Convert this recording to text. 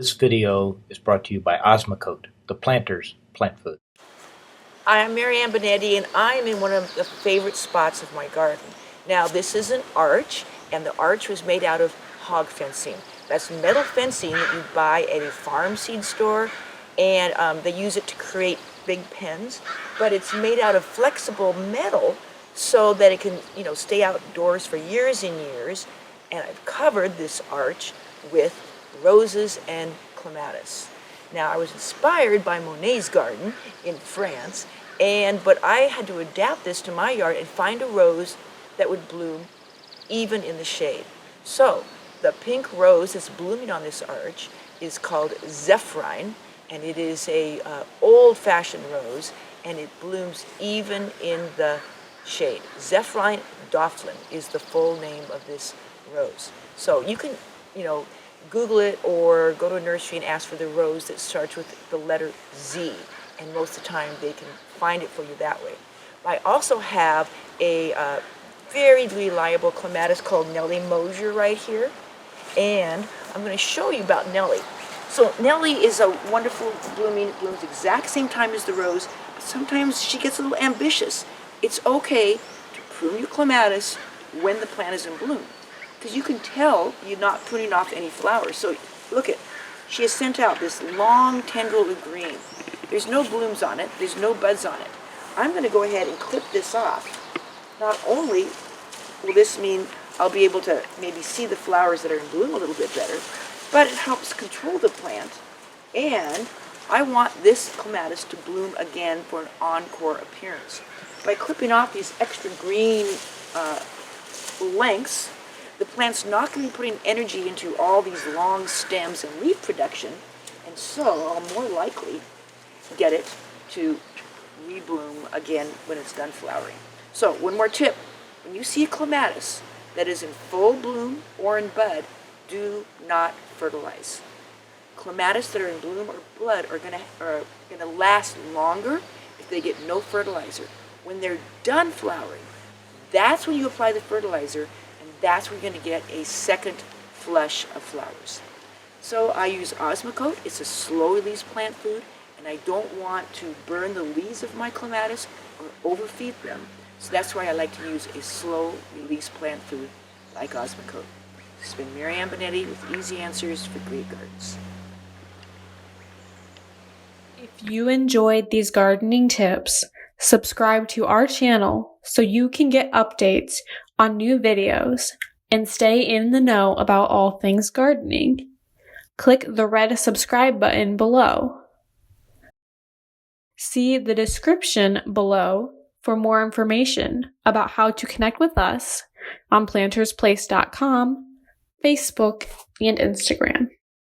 This video is brought to you by Osmocote, the Planters Plant Food. Hi, I'm Marianne Binetti, and I'm in one of the favorite spots of my garden. Now, this is an arch, and the arch was made out of hog fencing. That's metal fencing that you buy at a farm seed store, and they use it to create big pens, but it's made out of flexible metal so that it can, stay outdoors for years and years. And I've covered this arch with roses and clematis. Now, I was inspired by Monet's garden in France, but I had to adapt this to my yard and find a rose that would bloom even in the shade. So, the pink rose that's blooming on this arch is called Zephrine, and it is a old-fashioned rose, and it blooms even in the shade. Zephrine Dauphlin is the full name of this rose. So you can, Google it or go to a nursery and ask for the rose that starts with the letter Z, and most of the time they can find it for you that way. I also have a very reliable clematis called Nellie Mosier right here, and I'm going to show you about Nellie. So Nellie is a wonderful blooming, it blooms exact same time as the rose, but sometimes she gets a little ambitious. It's okay to prune your clematis when the plant is in bloom, because you can tell you're not pruning off any flowers. So look at, she has sent out this long tendril of green. There's no blooms on it, there's no buds on it. I'm going to go ahead and clip this off. Not only will this mean I'll be able to maybe see the flowers that are in bloom a little bit better, but it helps control the plant, and I want this clematis to bloom again for an encore appearance. By clipping off these extra green lengths, the plant's not going to be putting energy into all these long stems and leaf production, and so I'll more likely get it to rebloom again when it's done flowering. So one more tip: when you see a clematis that is in full bloom or in bud, do not fertilize. Clematis that are in bloom or bud are going to last longer if they get no fertilizer. When they're done flowering, that's when you apply the fertilizer, and that's when you're going to get a second flush of flowers. So I use Osmocote. It's a slow release plant food, and I don't want to burn the leaves of my clematis or overfeed them. So that's why I like to use a slow release plant food like Osmocote. This has been Marianne Binetti with Easy Answers for Great Gardens. If you enjoyed these gardening tips, subscribe to our channel so you can get updates on new videos and stay in the know about all things gardening. Click the red subscribe button below. See the description below for more information about how to connect with us on PlantersPlace.com, Facebook, and Instagram.